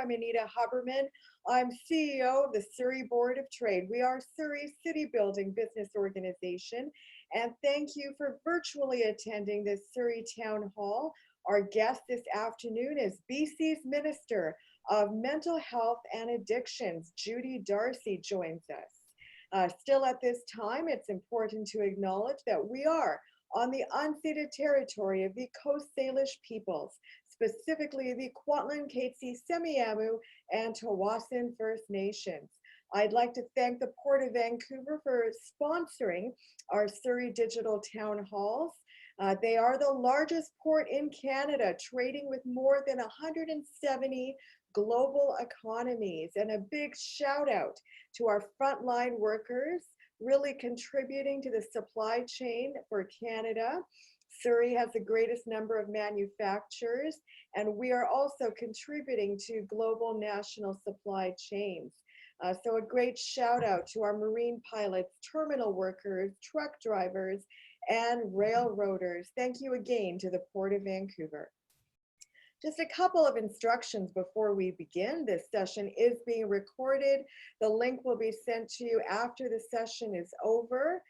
I'm Anita Huberman. I'm CEO of the Surrey Board of Trade. We are Surrey's city building business organization. And thank you for virtually attending this Surrey Town Hall. Our guest this afternoon is BC's Minister of Mental Health and Addictions, Judy Darcy, joins us. Still at this time, it's important to acknowledge that we are on the unceded territory of the Coast Salish peoples, specifically the Kwantlen, Katzie, Semiahmoo, and Tawasin First Nations. I'd like to thank the Port of Vancouver for sponsoring our Surrey Digital Town Halls. They are the largest port in Canada, trading with more than 170 global economies. And a big shout out to our frontline workers, really contributing to the supply chain for Canada. Surrey has the greatest number of manufacturers, and we are also contributing to global national supply chains. So a great shout out to our marine pilots, terminal workers, truck drivers, and railroaders. Thank you again to the Port of Vancouver. Just a couple of instructions before we begin. This session is being recorded. The link will be sent to you after the session is over.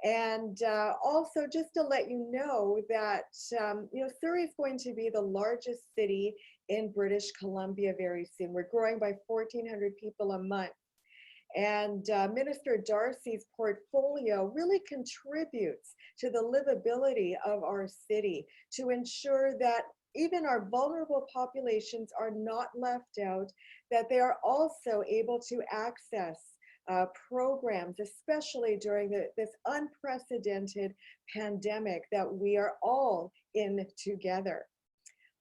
And also just to let you know that, Surrey is going to be the largest city in British Columbia very soon. We're growing by 1,400 people a month. And Minister Darcy's portfolio really contributes to the livability of our city to ensure that even our vulnerable populations are not left out, that they are also able to access programs, especially during this unprecedented pandemic that we are all in together.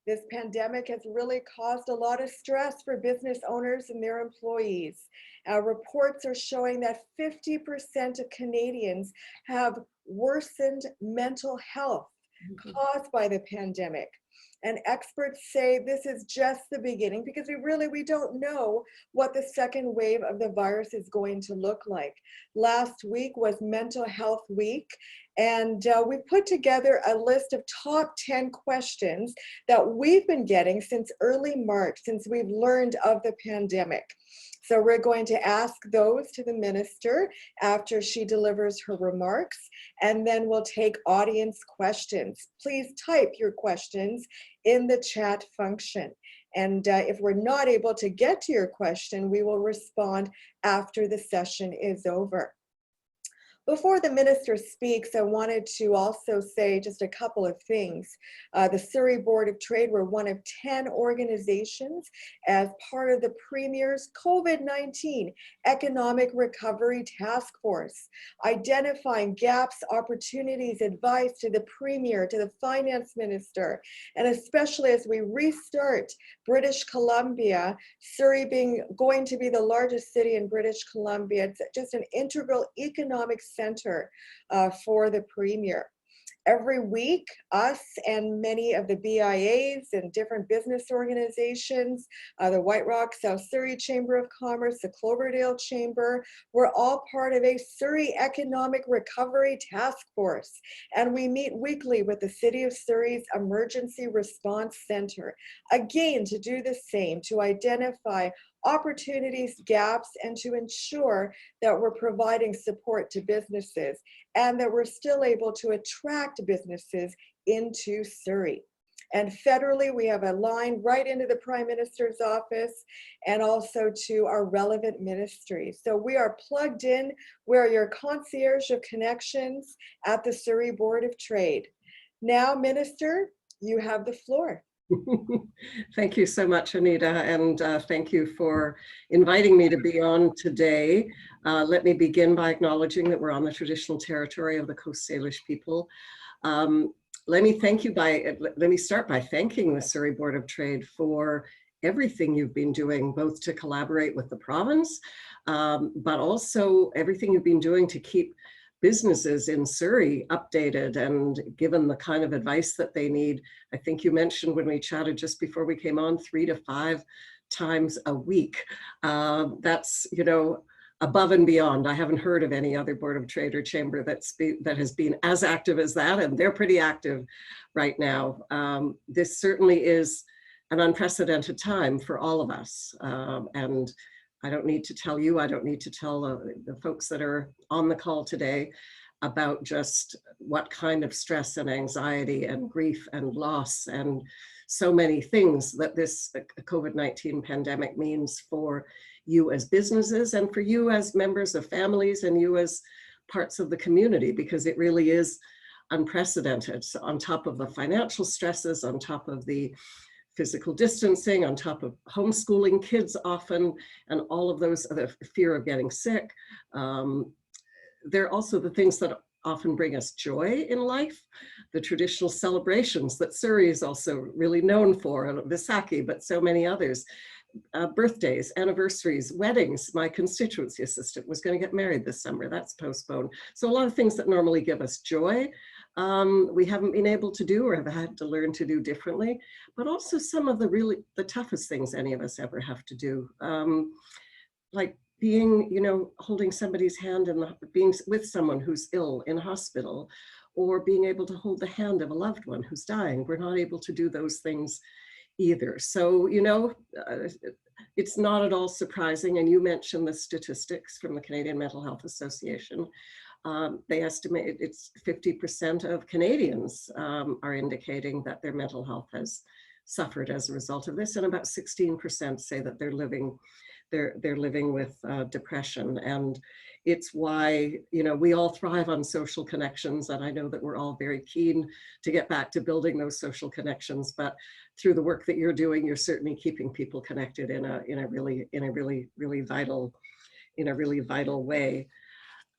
This pandemic has really caused a lot of stress for business owners and their employees. Reports are showing that 50% of Canadians have worsened mental health caused by the pandemic. And experts say this is just the beginning because we don't know what the second wave of the virus is going to look like. Last week was Mental Health Week, and we put together a list of top 10 questions that we've been getting since early March, since we've learned of the pandemic. So we're going to ask those to the minister after she delivers her remarks, and then we'll take audience questions. Please type your questions in the chat function. And if we're not able to get to your question, we will respond after the session is over. Before the minister speaks, I wanted to also say just a couple of things. The Surrey Board of Trade, we're one of 10 organizations as part of the Premier's COVID-19 Economic Recovery Task Force, identifying gaps, opportunities, advice to the Premier, to the Finance Minister, and especially as we restart British Columbia, Surrey going to be the largest city in British Columbia. It's just an integral economic center for the Premier. Every week, us and many of the BIAs and different business organizations, the White Rock South Surrey Chamber of Commerce, the Cloverdale Chamber, we're all part of a Surrey Economic Recovery Task Force. And we meet weekly with the City of Surrey's Emergency Response Center, again, to do the same, to identify opportunities, gaps, and to ensure that we're providing support to businesses and that we're still able to attract businesses into Surrey. And federally, we have a line right into the Prime Minister's office and also to our relevant ministries. So we are plugged in. We're your concierge of connections at the Surrey Board of Trade. Now, Minister, you have the floor. Thank you so much, Anita, and thank you for inviting me to be on today. Let me begin by acknowledging that we're on the traditional territory of the Coast Salish people. Let me start by thanking the Surrey Board of Trade for everything you've been doing, both to collaborate with the province, but also everything you've been doing to keep businesses in Surrey updated and given the kind of advice that they need. I think you mentioned when we chatted just before we came on, 3 to 5 times a week. That's, above and beyond. I haven't heard of any other Board of Trade or Chamber that has been as active as that, and they're pretty active right now. This certainly is an unprecedented time for all of us. And I don't need to tell you, I don't need to tell the folks that are on the call today about just what kind of stress and anxiety and grief and loss and so many things that this COVID-19 pandemic means for you as businesses and for you as members of families and you as parts of the community, because it really is unprecedented. So on top of the financial stresses, on top of the physical distancing, on top of homeschooling kids often, and all of those, the fear of getting sick. They're also the things that often bring us joy in life, the traditional celebrations that Surrey is also really known for, and Visakhi, but so many others. Birthdays, anniversaries, weddings. My constituency assistant was going to get married this summer. That's postponed. So a lot of things that normally give us joy, we haven't been able to do or have had to learn to do differently, but also some of the toughest things any of us ever have to do. Like being, holding somebody's hand and being with someone who's ill in hospital, or being able to hold the hand of a loved one who's dying. We're not able to do those things either. So, it's not at all surprising. And you mentioned the statistics from the Canadian Mental Health Association. They estimate it's 50% of Canadians are indicating that their mental health has suffered as a result of this. And about 16% say that they're living with depression. And it's why, we all thrive on social connections. And I know that we're all very keen to get back to building those social connections, but through the work that you're doing, you're certainly keeping people connected in a really vital way.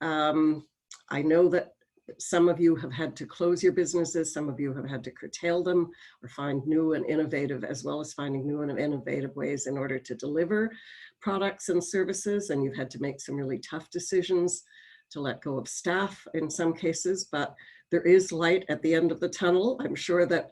I know that some of you have had to close your businesses, some of you have had to curtail them or find new and innovative, as well as finding new and innovative ways in order to deliver products and services. And you've had to make some really tough decisions to let go of staff in some cases, but there is light at the end of the tunnel. I'm sure that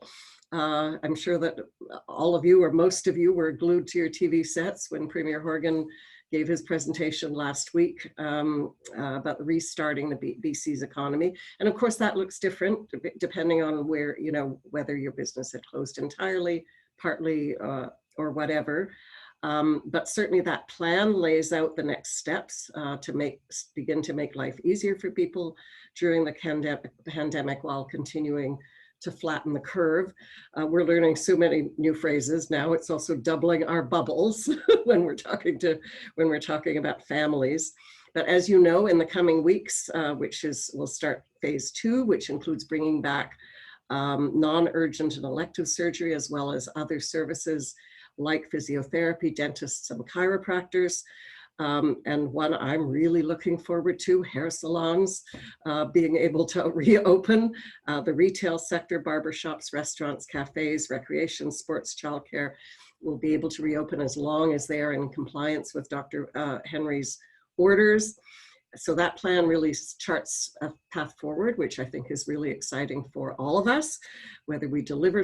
all of you or most of you were glued to your TV sets when Premier Horgan gave his presentation last week about restarting the BC's economy. And of course that looks different depending on where, whether your business had closed entirely, partly, or whatever. But certainly that plan lays out the next steps to begin to make life easier for people during the pandemic while continuing to flatten the curve. We're learning so many new phrases now. It's also doubling our bubbles when we're talking about families. But as you know, in the coming weeks, we'll start phase 2, which includes bringing back non-urgent and elective surgery, as well as other services like physiotherapy, dentists, and chiropractors. And one I'm really looking forward to, hair salons, being able to reopen, the retail sector, barbershops, restaurants, cafes, recreation, sports, childcare will be able to reopen as long as they are in compliance with Dr. Henry's orders. So that plan really charts a path forward, which I think is really exciting for all of us, whether we deliver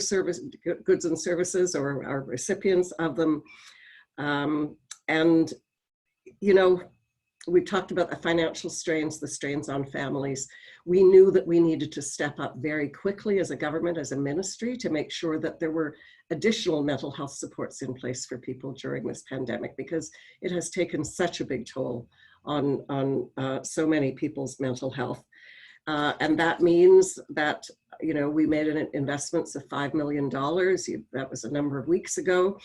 goods and services or are recipients of them. And we talked about the financial strains, the strains on families. We knew that we needed to step up very quickly as a government, as a ministry, to make sure that there were additional mental health supports in place for people during this pandemic, because it has taken such a big toll on so many people's mental health. And that means that, we made investments of $5 million. That was a number of weeks ago.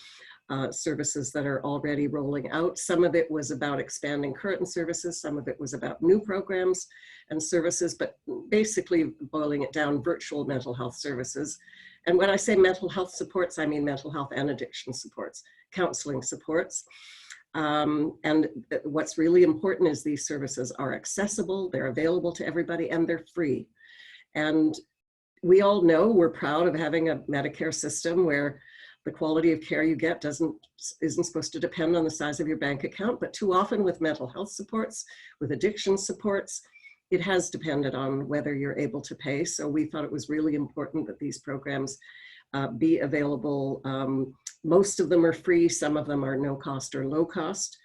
Services that are already rolling out. Some of it was about expanding current services, some of it was about new programs and services, but basically boiling it down, virtual mental health services. And when I say mental health supports, I mean mental health and addiction supports, counseling supports. And what's really important is these services are accessible, they're available to everybody, and they're free. And we all know, we're proud of having a Medicare system where the quality of care you get isn't supposed to depend on the size of your bank account, but too often with mental health supports, with addiction supports, it has depended on whether you're able to pay. So we thought it was really important that these programs be available. Most of them are free, some of them are no cost or low cost.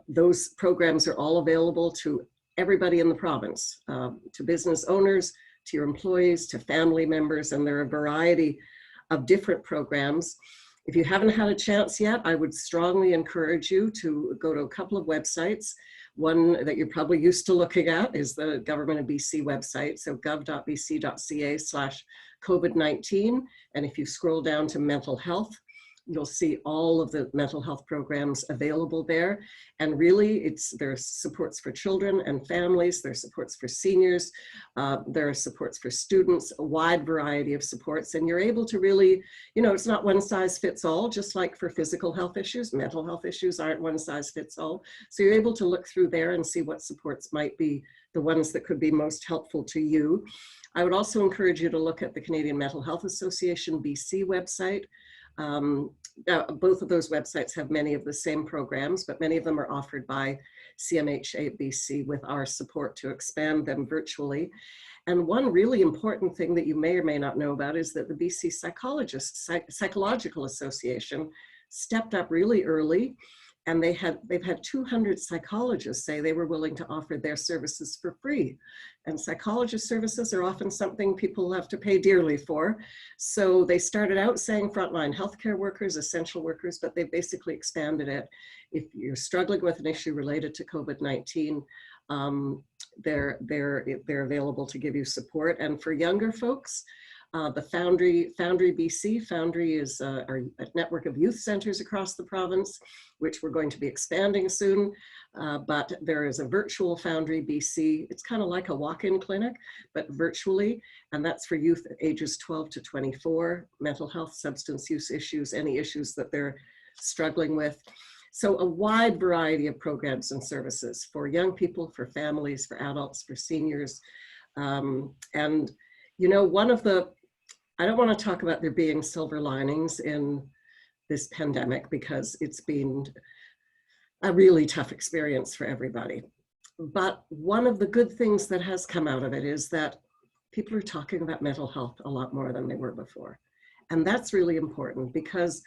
Those programs are all available to everybody in the province, to business owners, to your employees, to family members, and there are a variety of different programs. If you haven't had a chance yet, I would strongly encourage you to go to a couple of websites. One that you're probably used to looking at is the Government of BC website, so gov.bc.ca/COVID-19. And if you scroll down to mental health, you'll see all of the mental health programs available there. And really, there's supports for children and families, there's supports for seniors, there are supports for students, a wide variety of supports. And you're able to really, it's not one size fits all, just like for physical health issues, mental health issues aren't one size fits all. So you're able to look through there and see what supports might be the ones that could be most helpful to you. I would also encourage you to look at the Canadian Mental Health Association BC website. Both of those websites have many of the same programs, but many of them are offered by CMHA BC with our support to expand them virtually. And one really important thing that you may or may not know about is that the BC Psychological Association stepped up really early, and they've had 200 psychologists say they were willing to offer their services for free. And psychologist services are often something people have to pay dearly for. So they started out saying frontline healthcare workers, essential workers, but they basically expanded it. If you're struggling with an issue related to COVID-19, they're available to give you support. And for younger folks, the Foundry BC. Foundry is a network of youth centers across the province, which we're going to be expanding soon. But there is a virtual Foundry BC. It's kind of like a walk-in clinic, but virtually. And that's for youth ages 12 to 24, mental health, substance use issues, any issues that they're struggling with. So a wide variety of programs and services for young people, for families, for adults, for seniors. And one of the, I don't want to talk about there being silver linings in this pandemic because it's been a really tough experience for everybody. But one of the good things that has come out of it is that people are talking about mental health a lot more than they were before. And that's really important because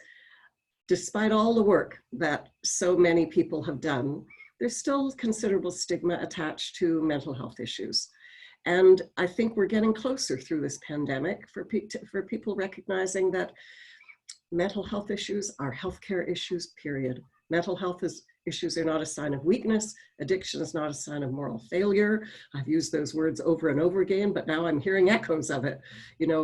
despite all the work that so many people have done, there's still considerable stigma attached to mental health issues. And I think we're getting closer through this pandemic for people recognizing that mental health issues are healthcare issues, period. Mental health issues are not a sign of weakness. Addiction is not a sign of moral failure. I've used those words over and over again, but now I'm hearing echoes of it,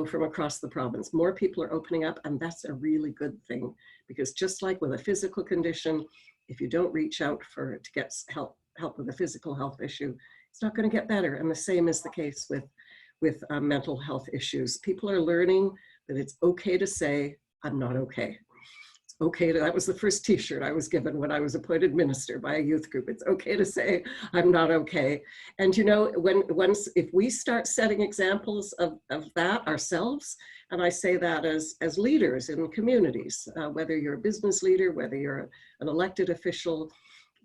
from across the province. More people are opening up, and that's a really good thing, because just like with a physical condition, if you don't reach out to get help with a physical health issue, it's not going to get better. And the same is the case with mental health issues. People are learning that it's okay to say, I'm not okay. It's okay that was the first t-shirt I was given when I was appointed minister by a youth group. It's okay to say, I'm not okay. And if we start setting examples of that ourselves, and I say that as leaders in communities, whether you're a business leader, whether you're an elected official,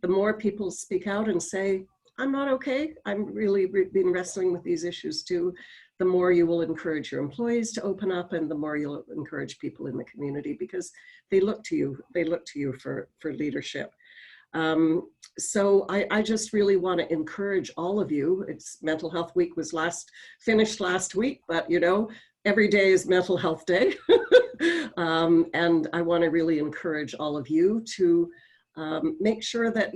the more people speak out and say, I'm not okay, I'm really been wrestling with these issues too, the more you will encourage your employees to open up, and the more you'll encourage people in the community, because they look to you for leadership. So I just really want to encourage all of you. It's Mental Health Week was finished last week, but every day is Mental Health Day. And I want to really encourage all of you to make sure that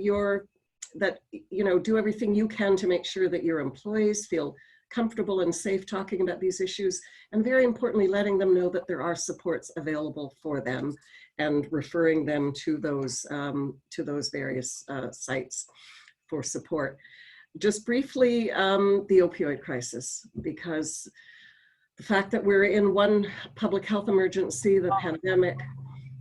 do everything you can to make sure that your employees feel comfortable and safe talking about these issues, and very importantly, letting them know that there are supports available for them and referring them to those various sites for support. Just briefly, the opioid crisis, because the fact that we're in one public health emergency, the pandemic,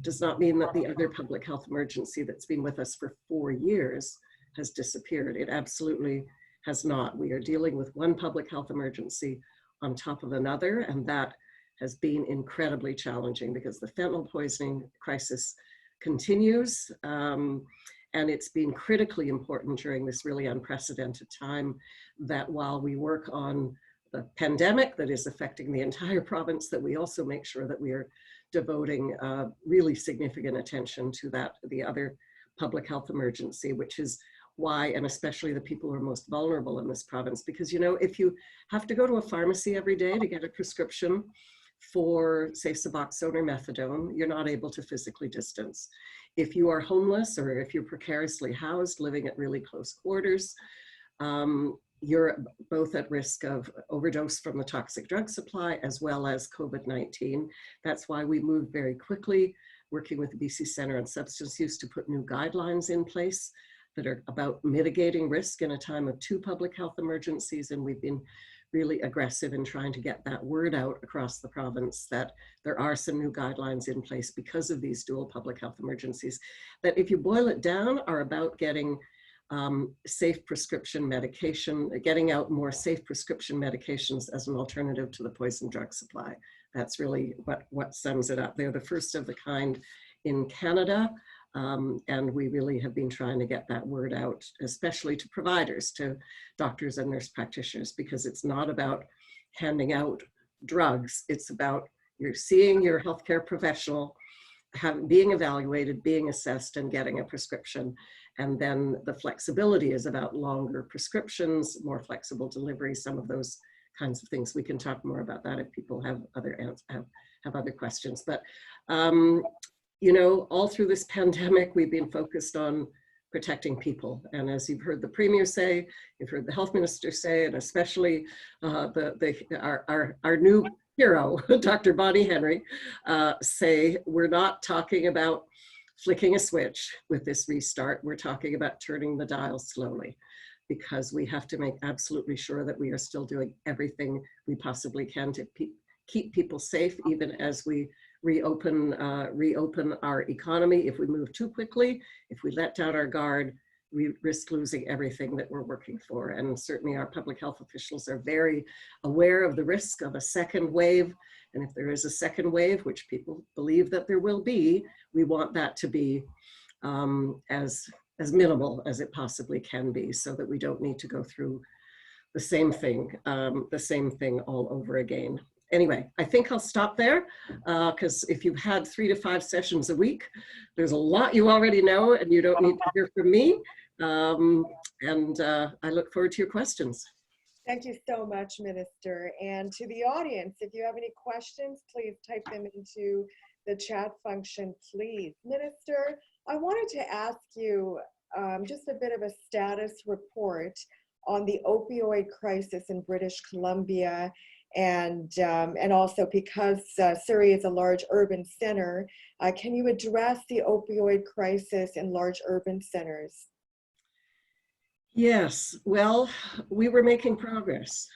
does not mean that the other public health emergency that's been with us for 4 years has disappeared. It absolutely has not. We are dealing with one public health emergency on top of another, and that has been incredibly challenging because the fentanyl poisoning crisis continues, and it's been critically important during this really unprecedented time that while we work on the pandemic that is affecting the entire province, that we also make sure that we are devoting really significant attention to the other public health emergency, which is why, and especially the people who are most vulnerable in this province, because if you have to go to a pharmacy every day to get a prescription for, say, Suboxone or methadone, you're not able to physically distance. If you are homeless or if you're precariously housed, living at really close quarters, you're both at risk of overdose from the toxic drug supply as well as COVID-19. That's why we moved very quickly, working with the BC Centre on Substance Use, to put new guidelines in place that are about mitigating risk in a time of 2 public health emergencies. And we've been really aggressive in trying to get that word out across the province that there are some new guidelines in place because of these dual public health emergencies, that if you boil it down are about getting safe prescription medication, getting out more safe prescription medications as an alternative to the poison drug supply. That's really what sums it up. They're the first of the kind in Canada. And we really have been trying to get that word out, especially to providers, to doctors and nurse practitioners, because it's not about handing out drugs. It's about you're seeing your healthcare professional, being evaluated, being assessed, and getting a prescription. And then the flexibility is about longer prescriptions, more flexible delivery, some of those kinds of things. We can talk more about that if people have other questions. But you know, all through this pandemic, we've been focused on protecting people. And as you've heard the Premier say, you've heard the Health Minister say, and especially our new hero, Dr. Bonnie Henry, say, we're not talking about flicking a switch with this restart. We're talking about turning the dial slowly, because we have to make absolutely sure that we are still doing everything we possibly can to keep people safe, even as we reopen our economy. If we move too quickly, if we let down our guard, we risk losing everything that we're working for. And certainly our public health officials are very aware of the risk of a second wave. And if there is a second wave, which people believe that there will be, we want that to be as minimal as it possibly can be, so that we don't need to go through the same thing all over again. Anyway, I think I'll stop there, because if you've had 3 to 5 sessions a week, there's a lot you already know, and you don't need to hear from me. I look forward to your questions. Thank you so much, Minister. And to the audience, if you have any questions, please type them into the chat function, please. Minister, I wanted to ask you just a bit of a status report on the opioid crisis in British Columbia. And also because Surrey is a large urban center, can you address the opioid crisis in large urban centers? Yes, well, we were making progress.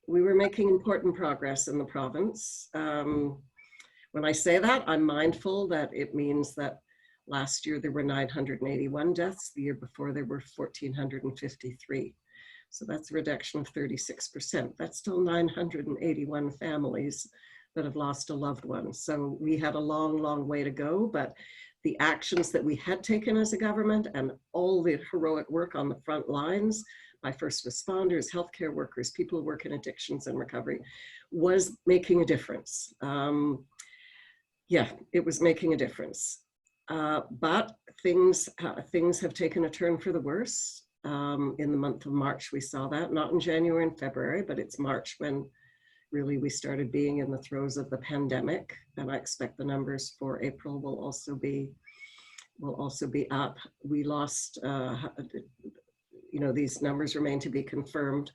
We were making important progress in the province. When I say that, I'm mindful that it means that last year there were 981 deaths. The year before there were 1,453. So that's a reduction of 36%. That's still 981 families that have lost a loved one. So we had a long, long way to go, but the actions that we had taken as a government and all the heroic work on the front lines by first responders, healthcare workers, people who work in addictions and recovery, was making a difference. Yeah, it was making a difference. But things have taken a turn for the worse. In the month of March, we saw that, not in January and February, but it's March when really we started being in the throes of the pandemic. And I expect the numbers for April will also be up. We lost, you know, these numbers remain to be confirmed,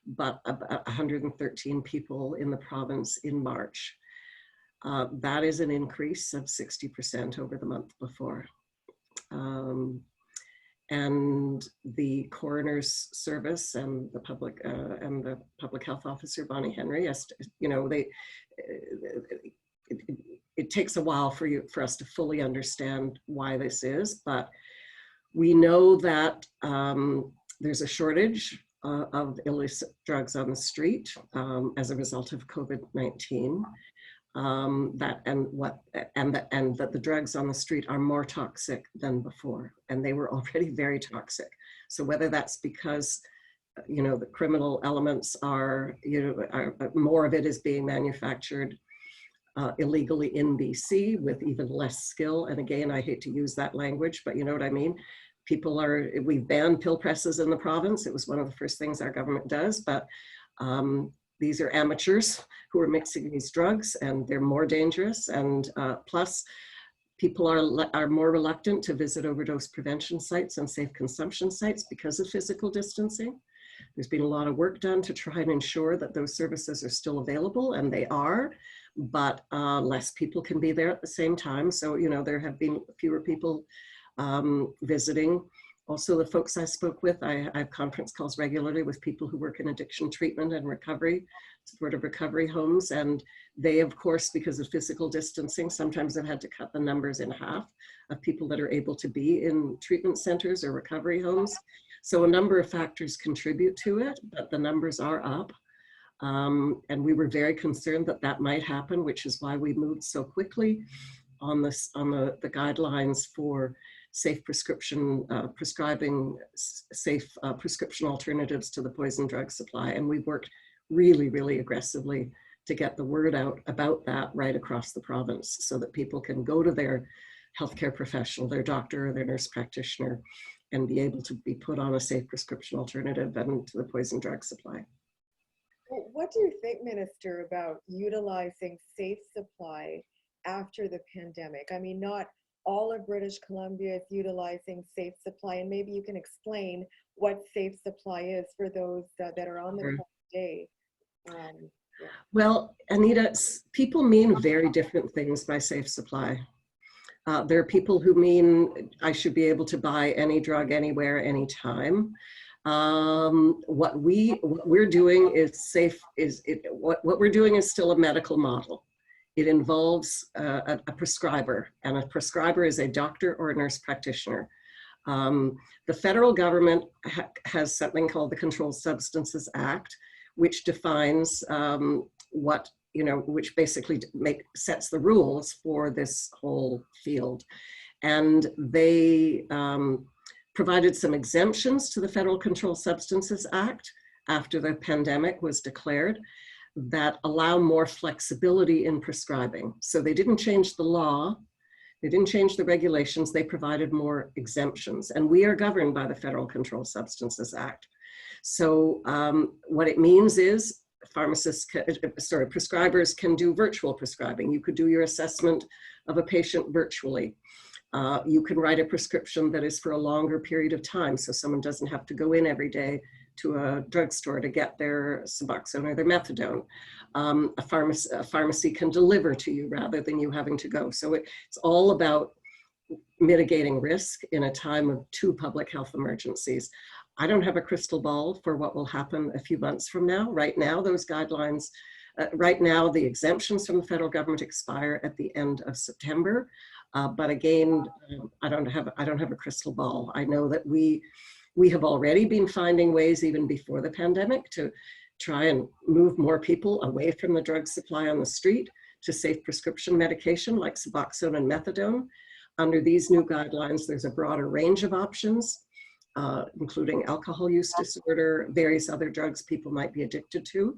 but about 113 people in the province in March. That is an increase of 60% over the month before. And the coroner's service and the public health officer, Bonnie Henry, you know, it takes a while for us to fully understand why this is, but we know that there's a shortage of illicit drugs on the street as a result of COVID-19. And that the drugs on the street are more toxic than before, and they were already very toxic. So whether that's because, you know, the criminal elements are, you know, more of it is being manufactured illegally in BC with even less skill. And again, I hate to use that language, but you know what I mean? We've banned pill presses in the province. It was one of the first things our government does, but these are amateurs who are mixing these drugs, and they're more dangerous. And plus, people are more reluctant to visit overdose prevention sites and safe consumption sites because of physical distancing. There's been a lot of work done to try and ensure that those services are still available, and they are, but less people can be there at the same time. So, you know, there have been fewer people visiting. Also, the folks I spoke with, I have conference calls regularly with people who work in addiction treatment and recovery, supportive recovery homes. And they, of course, because of physical distancing, sometimes have had to cut the numbers in half of people that are able to be in treatment centers or recovery homes. So a number of factors contribute to it, but the numbers are up. And we were very concerned that that might happen, which is why we moved so quickly on the guidelines for safe prescription, prescribing safe prescription alternatives to the poison drug supply. And we've worked really, really aggressively to get the word out about that right across the province so that people can go to their healthcare professional, their doctor or their nurse practitioner, and be able to be put on a safe prescription alternative and to the poison drug supply. What do you think, Minister, about utilizing safe supply after the pandemic? I mean, not all of British Columbia is utilizing safe supply, and maybe you can explain what safe supply is for those that are on the call today. Yeah. Well, Anita, people mean very different things by safe supply. There are people who mean I should be able to buy any drug anywhere, anytime. What we're doing is safe. What we're doing is still a medical model. It involves a prescriber, and a prescriber is a doctor or a nurse practitioner. The federal government has something called the Controlled Substances Act, which defines which basically sets the rules for this whole field. And they provided some exemptions to the Federal Controlled Substances Act after the pandemic was declared that allow more flexibility in prescribing. So they didn't change the law, they didn't change the regulations, they provided more exemptions. And we are governed by the Federal Controlled Substances Act. So what it means is prescribers can do virtual prescribing. You could do your assessment of a patient virtually. You can write a prescription that is for a longer period of time, so someone doesn't have to go in every day to a drugstore to get their Suboxone or their methadone. A pharmacy can deliver to you rather than you having to go. So it's all about mitigating risk in a time of two public health emergencies. I don't have a crystal ball for what will happen a few months from now. Right now, those guidelines, right now, the exemptions from the federal government expire at the end of September. But again, I don't have a crystal ball. I know that we have already been finding ways even before the pandemic to try and move more people away from the drug supply on the street to safe prescription medication like Suboxone and methadone. Under these new guidelines, there's a broader range of options, including alcohol use disorder, various other drugs people might be addicted to.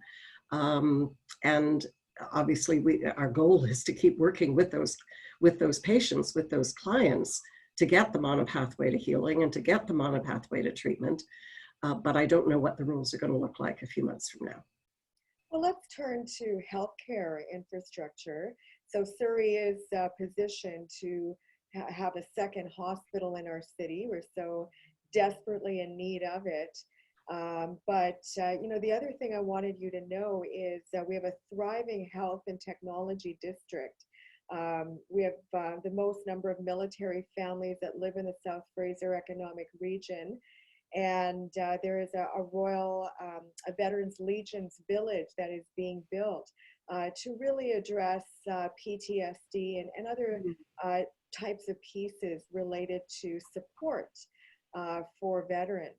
And obviously our goal is to keep working with those patients, with those clients, to get them on a pathway to healing and to get them on a pathway to treatment. But I don't know what the rules are going to look like a few months from now. Well, let's turn to healthcare infrastructure. So Surrey is positioned to have a second hospital in our city. We're so desperately in need of it. The other thing I wanted you to know is that we have a thriving health and technology district. We have the most number of military families that live in the South Fraser Economic Region. And there is a Veterans Legions village that is being built to really address PTSD and other types of pieces related to support for veterans.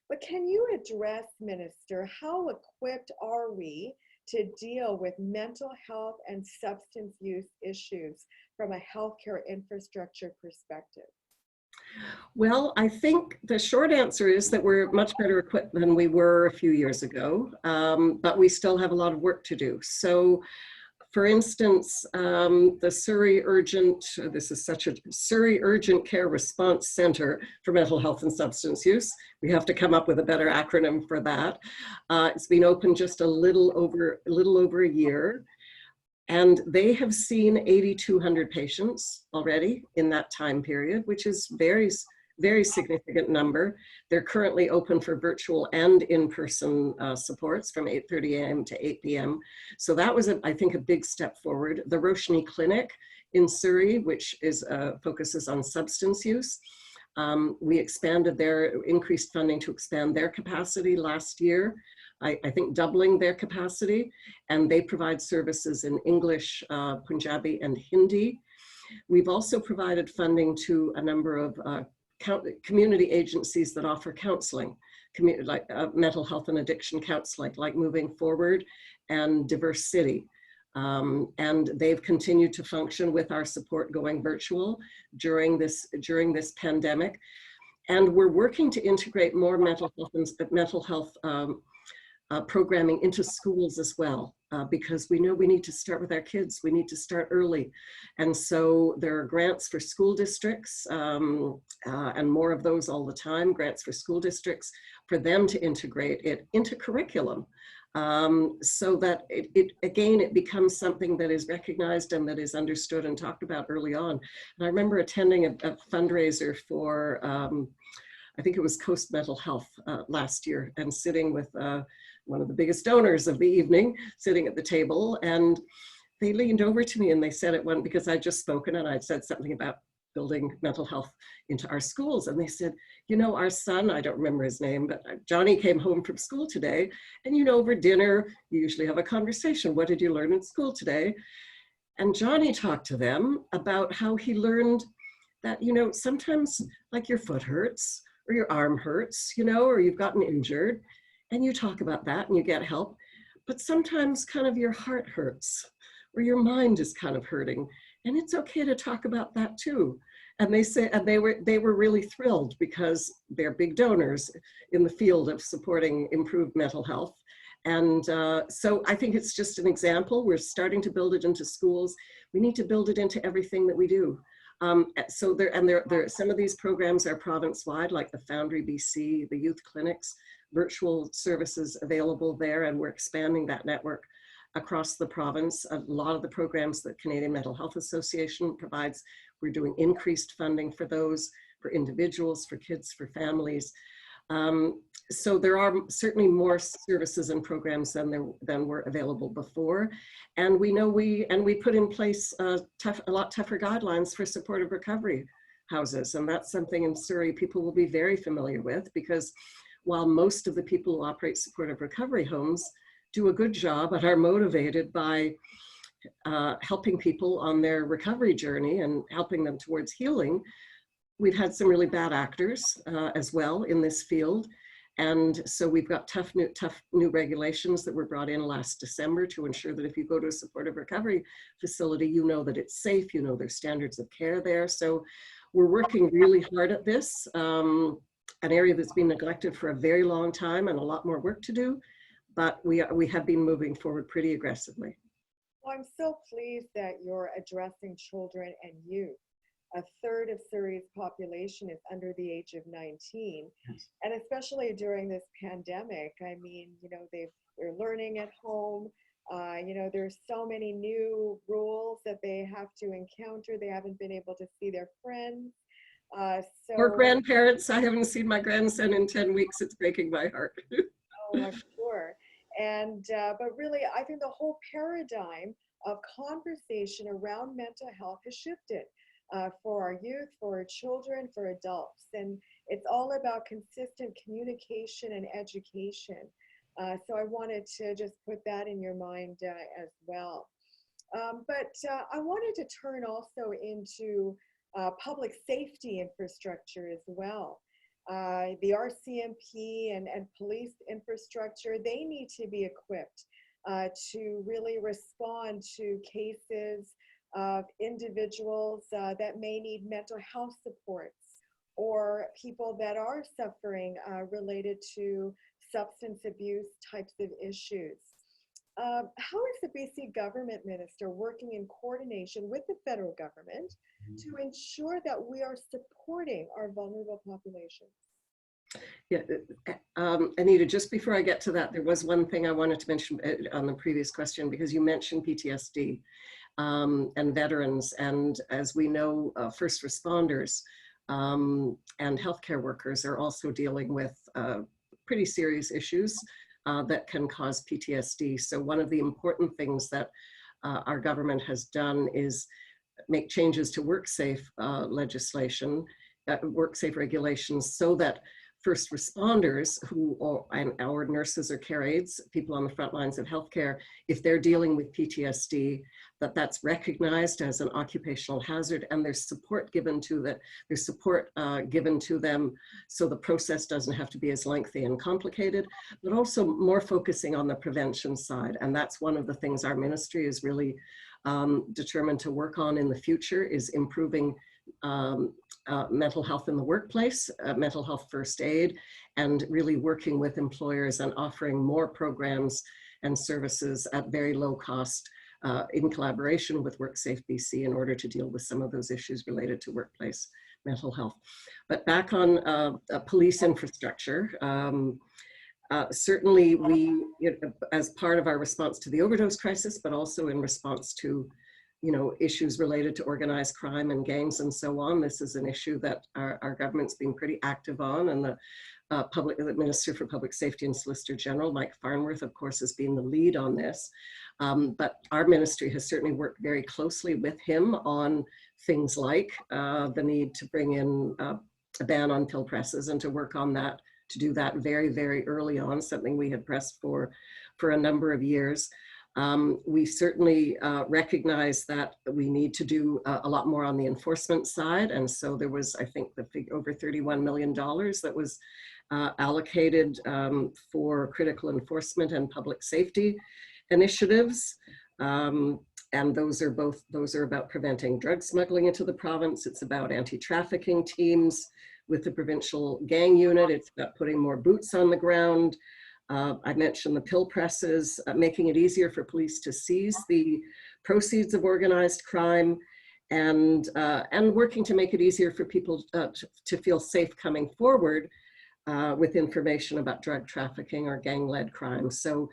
But can you address, Minister, how equipped are we to deal with mental health and substance use issues from a healthcare infrastructure perspective? Well, I think the short answer is that we're much better equipped than we were a few years ago, but we still have a lot of work to do. So For instance, the Surrey Urgent, this is such a Surrey Urgent Care Response Center for Mental Health and Substance Use. We have to come up with a better acronym for that. It's been open just a little over a year. And they have seen 8,200 patients already in that time period, which is very significant number. They're currently open for virtual and in-person supports from 8:30 a.m. to 8 p.m. So that was, I think, a big step forward. The Roshni Clinic in Surrey, which is focuses on substance use. We increased funding to expand their capacity last year. I think doubling their capacity, and they provide services in English, Punjabi, and Hindi. We've also provided funding to a number of community agencies that offer counseling, like mental health and addiction counseling, like Moving Forward and Diverse City. And they've continued to function with our support going virtual during this pandemic. And we're working to integrate more mental health programming into schools as well, because we know we need to start with our kids. We need to start early. And so there are grants for school districts, and more of those all the time, grants for school districts for them to integrate it into curriculum, so that it becomes something that is recognized and that is understood and talked about early on. And I remember attending a fundraiser for, I think it was Coast Mental Health last year, and sitting with one of the biggest donors of the evening, sitting at the table, and they leaned over to me and they said because I'd just spoken and I'd said something about building mental health into our schools. And they said, you know, our son, I don't remember his name, but Johnny came home from school today, and you know, over dinner, you usually have a conversation. What did you learn in school today? And Johnny talked to them about how he learned that, you know, sometimes like your foot hurts or your arm hurts, you know, or you've gotten injured, and you talk about that and you get help. But sometimes kind of your heart hurts or your mind is kind of hurting, and it's okay to talk about that too. And they say, and they were really thrilled because they're big donors in the field of supporting improved mental health. And so I think it's just an example. We're starting to build it into schools. We need to build it into everything that we do. So some of these programs are province-wide, like the Foundry BC, the youth clinics, virtual services available there, and we're expanding that network across the province. A lot of the programs that Canadian Mental Health Association provides, we're doing increased funding for those, for individuals, for kids, for families. So there are certainly more services and programs than were available before. And we know we put in place a lot tougher guidelines for supportive recovery houses. And that's something in Surrey people will be very familiar with, because while most of the people who operate supportive recovery homes do a good job and are motivated by helping people on their recovery journey and helping them towards healing, we've had some really bad actors as well in this field. And so we've got tough new regulations that were brought in last December to ensure that if you go to a supportive recovery facility, you know that it's safe, you know there's standards of care there. So we're working really hard at this, an area that's been neglected for a very long time and a lot more work to do, but we have been moving forward pretty aggressively. Well, I'm so pleased that you're addressing children and youth. A third of Surrey's population is under the age of 19. Yes. And especially during this pandemic, I mean, you know, they're learning at home. You know, there's so many new rules that they have to encounter. They haven't been able to see their friends. Or grandparents. I haven't seen my grandson in 10 weeks. It's breaking my heart. Oh, I'm sure. And, but really, I think the whole paradigm of conversation around mental health has shifted. For our youth, for our children, for adults. And it's all about consistent communication and education. So I wanted to just put that in your mind as well. But I wanted to turn also into public safety infrastructure as well. The RCMP and police infrastructure, they need to be equipped to really respond to cases of individuals that may need mental health supports, or people that are suffering related to substance abuse types of issues. How is the BC government, Minister, working in coordination with the federal government to ensure that we are supporting our vulnerable populations? Yeah, Anita, just before I get to that, there was one thing I wanted to mention on the previous question, because you mentioned PTSD and veterans. And as we know, first responders and healthcare workers are also dealing with pretty serious issues that can cause PTSD. So one of the important things that our government has done is make changes to WorkSafe legislation, WorkSafe regulations, so that first responders and our nurses or care aides, people on the front lines of healthcare, if they're dealing with PTSD, that's recognized as an occupational hazard, and there's support given to them, so the process doesn't have to be as lengthy and complicated, but also more focusing on the prevention side. And that's one of the things our ministry is really determined to work on in the future, is improving mental health in the workplace, mental health first aid, and really working with employers and offering more programs and services at very low cost in collaboration with WorkSafe BC in order to deal with some of those issues related to workplace mental health. But back on police infrastructure, certainly we, as part of our response to the overdose crisis, but also in response to issues related to organized crime and gangs and so on. This is an issue that our government's been pretty active on, and the Minister for Public Safety and Solicitor General, Mike Farnworth, of course, has been the lead on this. But our ministry has certainly worked very closely with him on things like the need to bring in a ban on pill presses, and to work on that, to do that very, very early on, something we had pressed for a number of years. We certainly recognize that we need to do a lot more on the enforcement side. And so there was, I think, over $31 million that was allocated for critical enforcement and public safety initiatives. And those are about preventing drug smuggling into the province. It's about anti-trafficking teams with the provincial gang unit. It's about putting more boots on the ground. I mentioned the pill presses, making it easier for police to seize the proceeds of organized crime, and working to make it easier for people to feel safe coming forward with information about drug trafficking or gang-led crime. So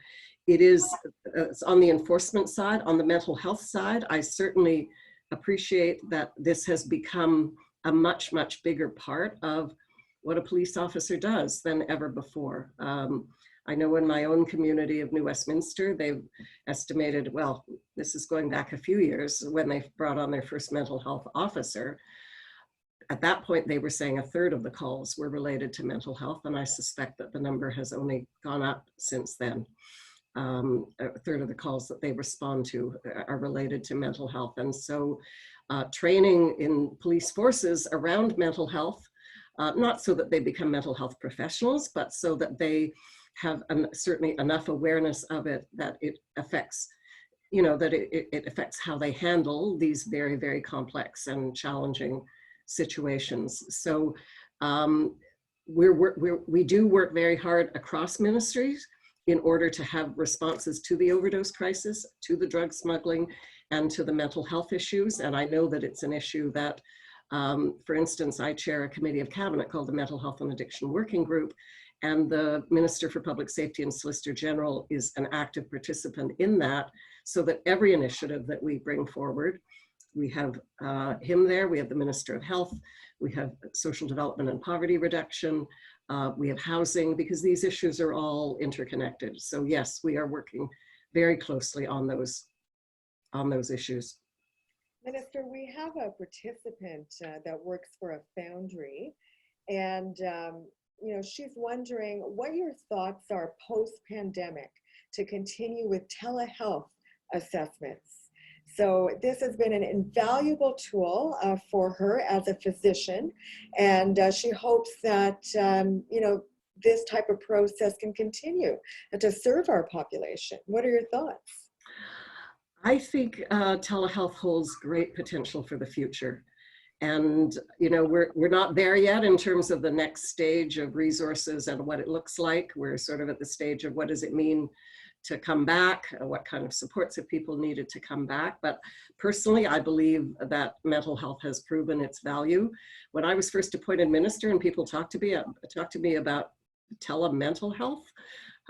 it's on the enforcement side. On the mental health side, I certainly appreciate that this has become a much, much bigger part of what a police officer does than ever before. I know in my own community of New Westminster, they've estimated, well, this is going back a few years, when they brought on their first mental health officer. At that point, they were saying a third of the calls were related to mental health, and I suspect that the number has only gone up since then. A third of the calls that they respond to are related to mental health. And so training in police forces around mental health, not so that they become mental health professionals, but so that they have certainly enough awareness of it that it affects, that it affects how they handle these very, very complex and challenging situations. So we do work very hard across ministries in order to have responses to the overdose crisis, to the drug smuggling, and to the mental health issues. And I know that it's an issue that, for instance, I chair a committee of cabinet called the Mental Health and Addiction Working Group, and the Minister for Public Safety and Solicitor General is an active participant in that, so that every initiative that we bring forward, we have him there, we have the Minister of Health, we have social development and poverty reduction, we have housing, because these issues are all interconnected. So yes, we are working very closely on those issues. Minister, we have a participant that works for a foundry, and she's wondering what your thoughts are post-pandemic to continue with telehealth assessments. So this has been an invaluable tool for her as a physician, and she hopes that this type of process can continue to serve our population. What are your thoughts? I think telehealth holds great potential for the future. And we're not there yet in terms of the next stage of resources and what it looks like. We're sort of at the stage of what does it mean to come back, what kind of supports have people needed to come back. But personally, I believe that mental health has proven its value. When I was first appointed minister and people talked to me about telemental health,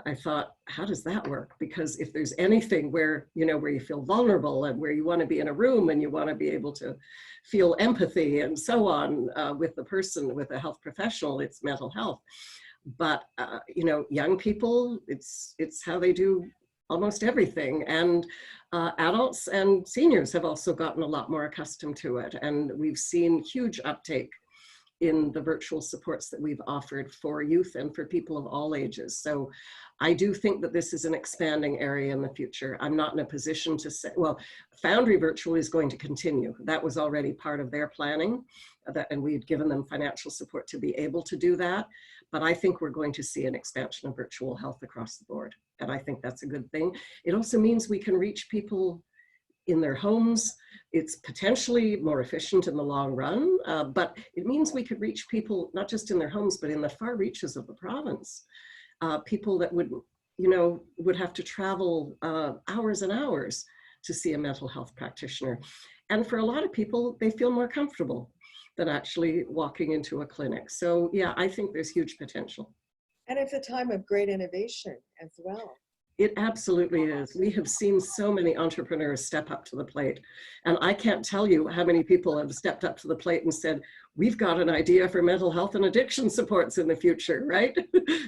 I thought, how does that work? Because if there's anything where, where you feel vulnerable and where you want to be in a room and you want to be able to feel empathy and so on with the person, with a health professional, it's mental health. But, young people, it's how they do almost everything. And adults and seniors have also gotten a lot more accustomed to it. And we've seen huge uptake in the virtual supports that we've offered for youth and for people of all ages. So I do think that this is an expanding area in the future. I'm not in a position to say, well, Foundry Virtual is going to continue. That was already part of their planning, and we'd given them financial support to be able to do that. But I think we're going to see an expansion of virtual health across the board. And I think that's a good thing. It also means we can reach people in their homes. It's potentially more efficient in the long run, but it means we could reach people not just in their homes, but in the far reaches of the province. People that would have to travel hours and hours to see a mental health practitioner. And for a lot of people, they feel more comfortable than actually walking into a clinic. So yeah, I think there's huge potential. And it's a time of great innovation as well. It absolutely is. We have seen so many entrepreneurs step up to the plate. And I can't tell you how many people have stepped up to the plate and said, we've got an idea for mental health and addiction supports in the future, right?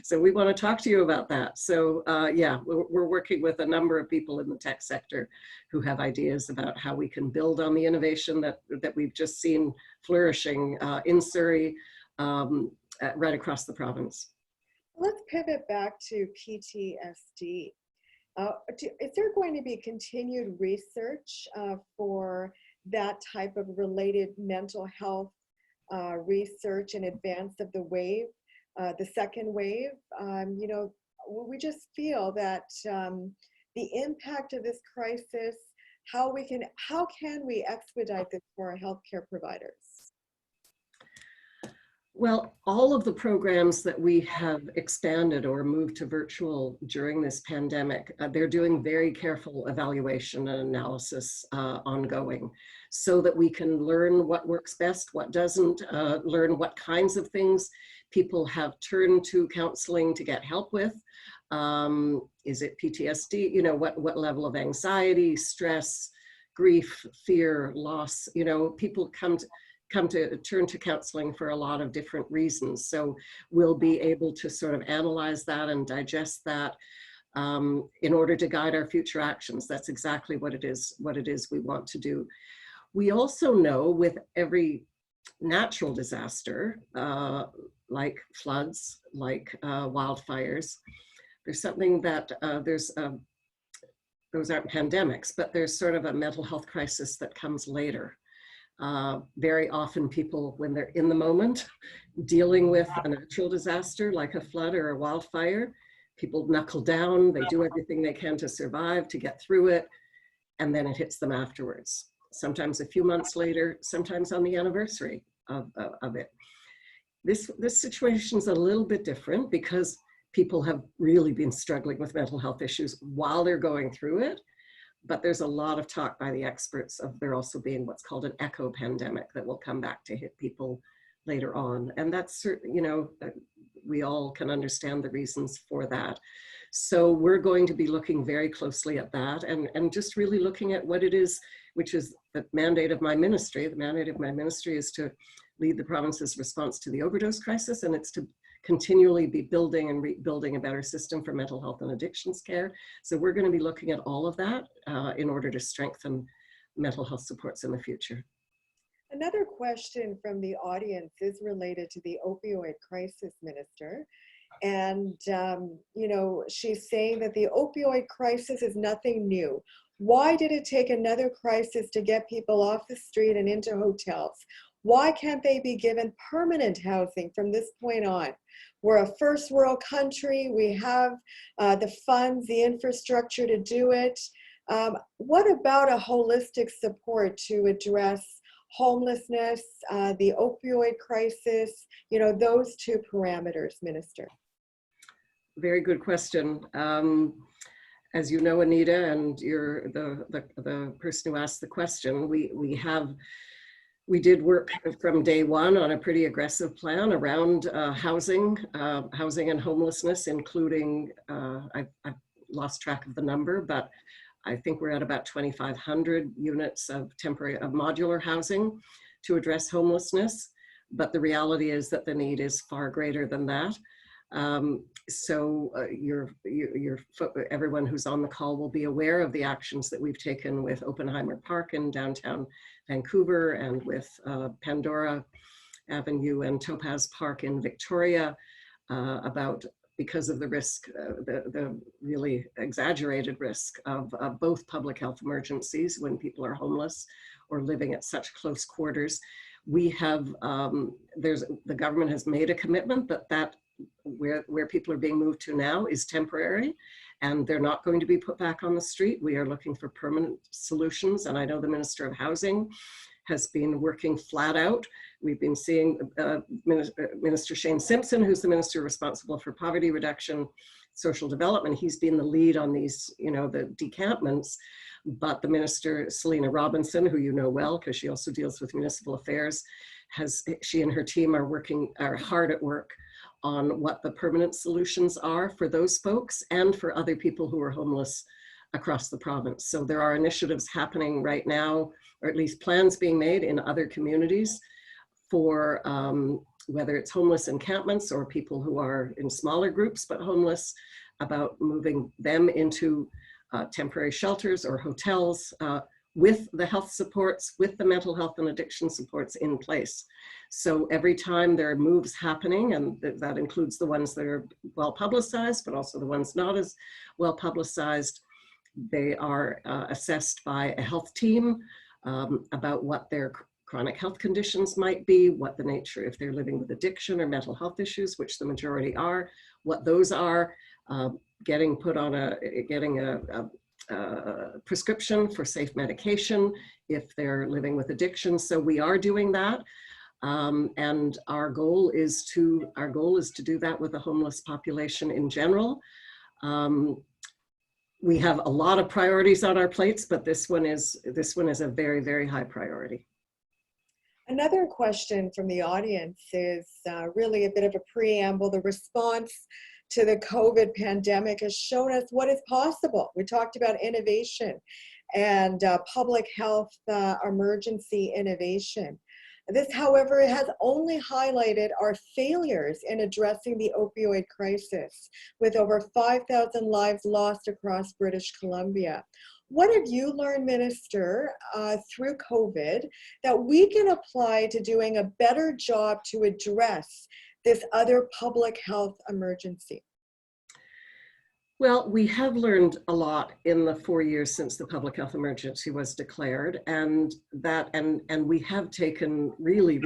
So we want to talk to you about that. So yeah, we're working with a number of people in the tech sector who have ideas about how we can build on the innovation that we've just seen flourishing in Surrey, right across the province. Let's pivot back to PTSD. Is there going to be continued research for that type of related mental health research in advance of the wave, the second wave? We just feel that the impact of this crisis, how can we expedite this for our healthcare providers? Well, all of the programs that we have expanded or moved to virtual during this pandemic, they're doing very careful evaluation and analysis ongoing so that we can learn what works best, what doesn't, learn what kinds of things people have turned to counseling to get help with. Is it PTSD? What level of anxiety, stress, grief, fear, loss, people come to turn to counseling for a lot of different reasons. So we'll be able to sort of analyze that and digest that in order to guide our future actions. That's exactly what it is we want to do. We also know with every natural disaster, like floods, like wildfires, there's something that those aren't pandemics, but there's sort of a mental health crisis that comes later. Very often people, when they're in the moment, dealing with a natural disaster like a flood or a wildfire, people knuckle down, they do everything they can to survive, to get through it, and then it hits them afterwards. Sometimes a few months later, sometimes on the anniversary of it. This situation is a little bit different because people have really been struggling with mental health issues while they're going through it. But there's a lot of talk by the experts of there also being what's called an echo pandemic that will come back to hit people later on. And that's certainly, we all can understand the reasons for that. So we're going to be looking very closely at that and just really looking at what it is, which is the mandate of my ministry. The mandate of my ministry is to lead the province's response to the overdose crisis, and it's to continually be building and rebuilding a better system for mental health and addictions care. So we're going to be looking at all of that in order to strengthen mental health supports in the future. Another question from the audience is related to the opioid crisis, Minister. And, she's saying that the opioid crisis is nothing new. Why did it take another crisis to get people off the street and into hotels? Why can't they be given permanent housing from this point on? We're a first world country. We have the funds, the infrastructure to do it. What about a holistic support to address homelessness, the opioid crisis, those two parameters, Minister? Very good question. As you know, Anita, and you're the person who asked the question, we did work from day one on a pretty aggressive plan around housing and homelessness, including, I've lost track of the number, but I think we're at about 2,500 units of modular housing to address homelessness. But the reality is that the need is far greater than that. Everyone who's on the call will be aware of the actions that we've taken with Oppenheimer Park in downtown Vancouver and with Pandora Avenue and Topaz Park in Victoria because of the risk, the really exaggerated risk of both public health emergencies when people are homeless or living at such close quarters. We have, the government has made a commitment that where people are being moved to now is temporary, and they're not going to be put back on the street. We are looking for permanent solutions, and I know the Minister of Housing has been working flat out. We've been seeing Minister Shane Simpson, who's the minister responsible for poverty reduction, social development. He's been the lead on these, the decampments. But the Minister, Selena Robinson, who you know well, because she also deals with municipal affairs, she and her team are hard at work on what the permanent solutions are for those folks and for other people who are homeless across the province. So there are initiatives happening right now, or at least plans being made in other communities for whether it's homeless encampments or people who are in smaller groups but homeless, about moving them into temporary shelters or hotels with the health supports, with the mental health and addiction supports in place. So every time there are moves happening, and that includes the ones that are well publicized, but also the ones not as well publicized, they are assessed by a health team about what their chronic health conditions might be, what the nature, if they're living with addiction or mental health issues, which the majority are, what those are, getting a prescription for safe medication if they're living with addiction. So we are doing that, and our goal is to do that with the homeless population in general. We have a lot of priorities on our plates, but this one is a very, very high priority. Another question from the audience is really a bit of a preamble. The response to the COVID pandemic has shown us what is possible. We talked about innovation and public health emergency innovation. This, however, has only highlighted our failures in addressing the opioid crisis, with over 5,000 lives lost across British Columbia. What have you learned, Minister, through COVID that we can apply to doing a better job to address this other public health emergency? Well, we have learned a lot in the 4 years since the public health emergency was declared, and we have taken really,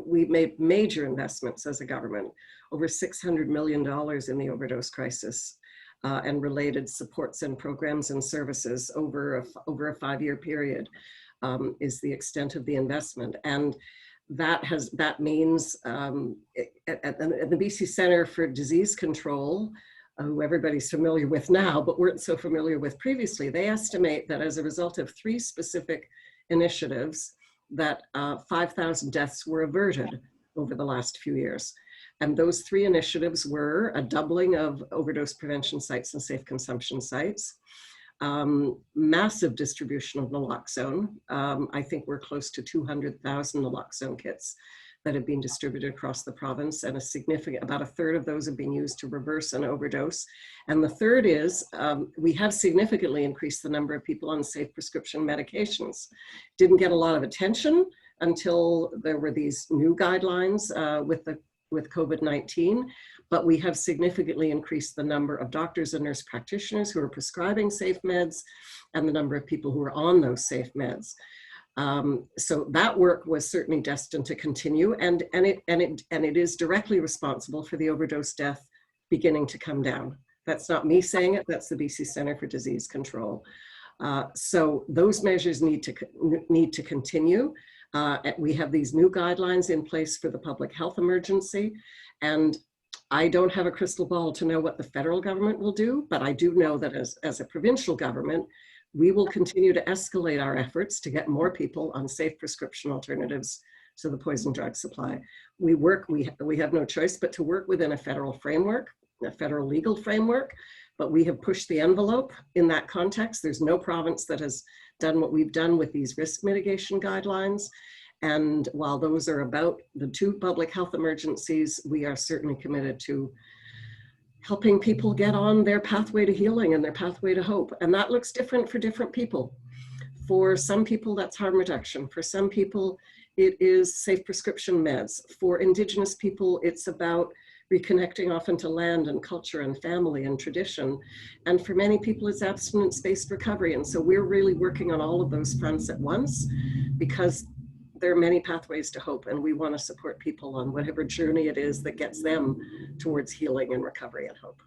we made major investments as a government, over $600 million in the overdose crisis and related supports and programs and services over a 5-year period is the extent of the investment. And that means at the BC Centre for Disease Control, who everybody's familiar with now, but weren't so familiar with previously, they estimate that as a result of 3 specific initiatives, that 5,000 deaths were averted over the last few years. And those 3 initiatives were a doubling of overdose prevention sites and safe consumption sites, massive distribution of naloxone. I think we're close to 200,000 naloxone kits that have been distributed across the province, and about a third of those have been used to reverse an overdose. And the third is we have significantly increased the number of people on safe prescription medications. Didn't get a lot of attention until there were these new guidelines with COVID-19, but we have significantly increased the number of doctors and nurse practitioners who are prescribing safe meds and the number of people who are on those safe meds. So that work was certainly destined to continue, and it is directly responsible for the overdose death beginning to come down. That's not me saying it, that's the BC Centre for Disease Control. So those measures need to continue. We have these new guidelines in place for the public health emergency, and I don't have a crystal ball to know what the federal government will do, but I do know that as a provincial government, we will continue to escalate our efforts to get more people on safe prescription alternatives to the poison drug supply. We have no choice but to work within a federal framework, a federal legal framework, but we have pushed the envelope in that context. There's no province that has done what we've done with these risk mitigation guidelines. And while those are about the 2 public health emergencies, we are certainly committed to helping people get on their pathway to healing and their pathway to hope. And that looks different for different people. For some people, that's harm reduction. For some people, it is safe prescription meds. For Indigenous people, it's about reconnecting often to land and culture and family and tradition. And for many people, it's abstinence-based recovery. And so we're really working on all of those fronts at once, because there are many pathways to hope, and we want to support people on whatever journey it is that gets them towards healing and recovery and hope.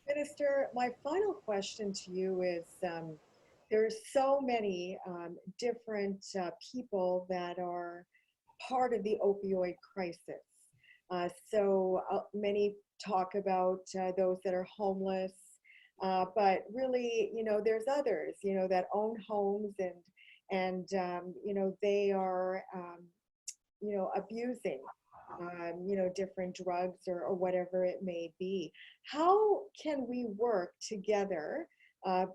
Minister, my final question to you is, there's so many different people that are part of the opioid crisis. So many talk about those that are homeless, but really, there's others, that own homes and they are, abusing, different drugs or whatever it may be. How can we work together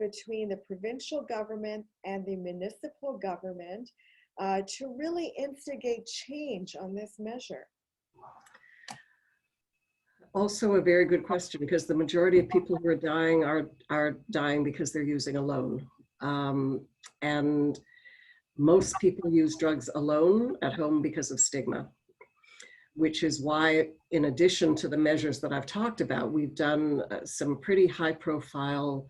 between the provincial government and the municipal government to really instigate change on this measure? Also a very good question, because the majority of people who are dying are dying because they're using alone. And most people use drugs alone at home because of stigma, which is why, in addition to the measures that I've talked about, we've done some pretty high profile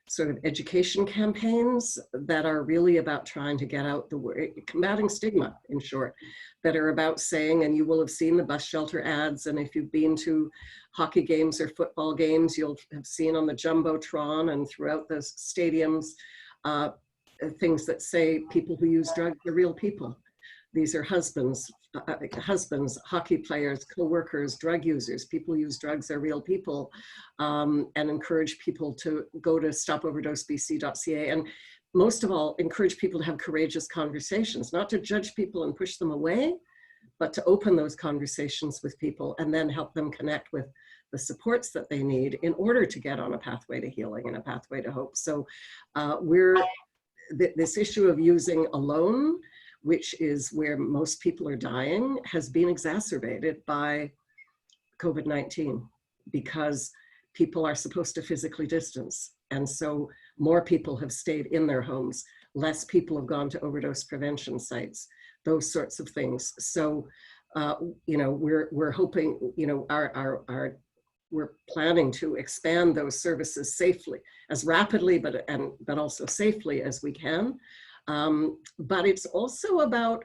sort of education campaigns that are really about trying to get out the word, combating stigma, in short, that are about saying, and you will have seen the bus shelter ads, and if you've been to hockey games or football games, you'll have seen on the Jumbotron and throughout the stadiums, things that say people who use drugs are real people. These are husbands, hockey players, co-workers, drug users. People who use drugs are real people, and encourage people to go to stopoverdosebc.ca, and most of all, encourage people to have courageous conversations, not to judge people and push them away, but to open those conversations with people and then help them connect with the supports that they need in order to get on a pathway to healing and a pathway to hope. So this issue of using alone, which is where most people are dying, has been exacerbated by COVID-19, because people are supposed to physically distance. And so more people have stayed in their homes, less people have gone to overdose prevention sites, those sorts of things. So, we're hoping, we're planning to expand those services safely, as rapidly, but also safely as we can. But it's also about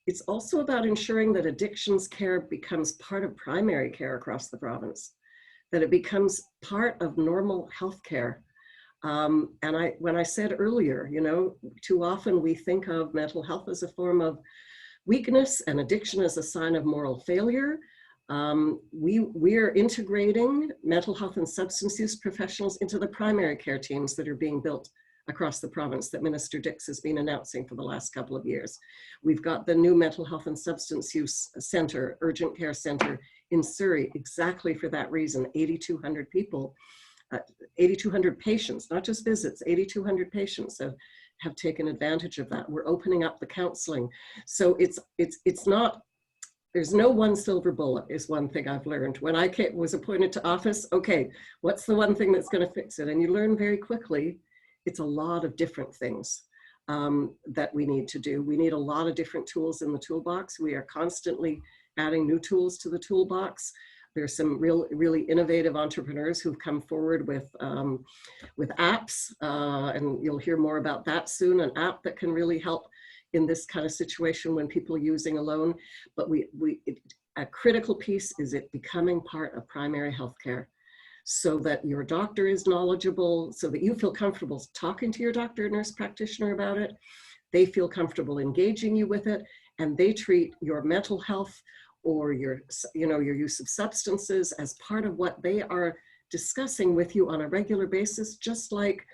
ensuring that addictions care becomes part of primary care across the province, that it becomes part of normal health care. And when I said earlier, too often we think of mental health as a form of weakness and addiction as a sign of moral failure. We are integrating mental health and substance use professionals into the primary care teams that are being built across the province that Minister Dix has been announcing for the last couple of years. We've got the new mental health and substance use center, urgent care center in Surrey, exactly for that reason. 8,200 people, 8,200 patients, not just visits, 8,200 patients have taken advantage of that. We're opening up the counseling. So it's not, there's no one silver bullet, is one thing I've learned. When I was appointed to office, okay, what's the one thing that's going to fix it? And you learn very quickly, it's a lot of different things that we need to do. We need a lot of different tools in the toolbox. We are constantly adding new tools to the toolbox. There's some really innovative entrepreneurs who've come forward with apps, and you'll hear more about that soon, an app that can really help in this kind of situation when people are using alone. But a critical piece is it becoming part of primary healthcare, so that your doctor is knowledgeable, so that you feel comfortable talking to your doctor or nurse practitioner about it. They feel comfortable engaging you with it, and they treat your mental health or your use of substances as part of what they are discussing with you on a regular basis, just like,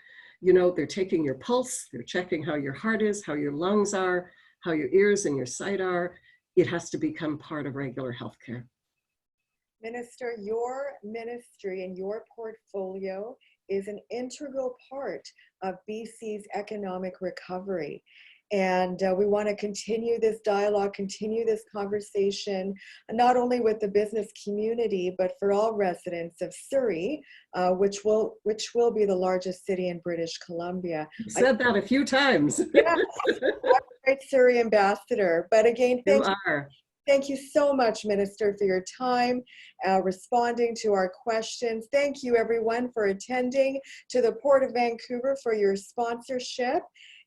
they're taking your pulse, they're checking how your heart is, how your lungs are, how your ears and your sight are. It has to become part of regular healthcare. Minister, your ministry and your portfolio is an integral part of BC's economic recovery. And we want to continue this dialogue, continue this conversation, not only with the business community, but for all residents of Surrey, which will be the largest city in British Columbia. You've said that a few times. Yeah, I'm a great Surrey ambassador. But again, thank you so much, Minister, for your time, responding to our questions. Thank you, everyone, for attending, to the Port of Vancouver for your sponsorship.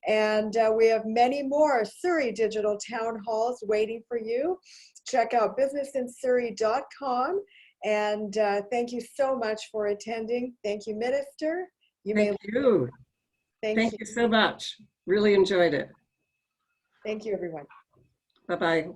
And we have many more Surrey digital town halls waiting for you. Check out businessinsurrey.com. And thank you so much for attending. Thank you, Minister. Thank you. Thank you so much. Really enjoyed it. Thank you, everyone. Bye-bye.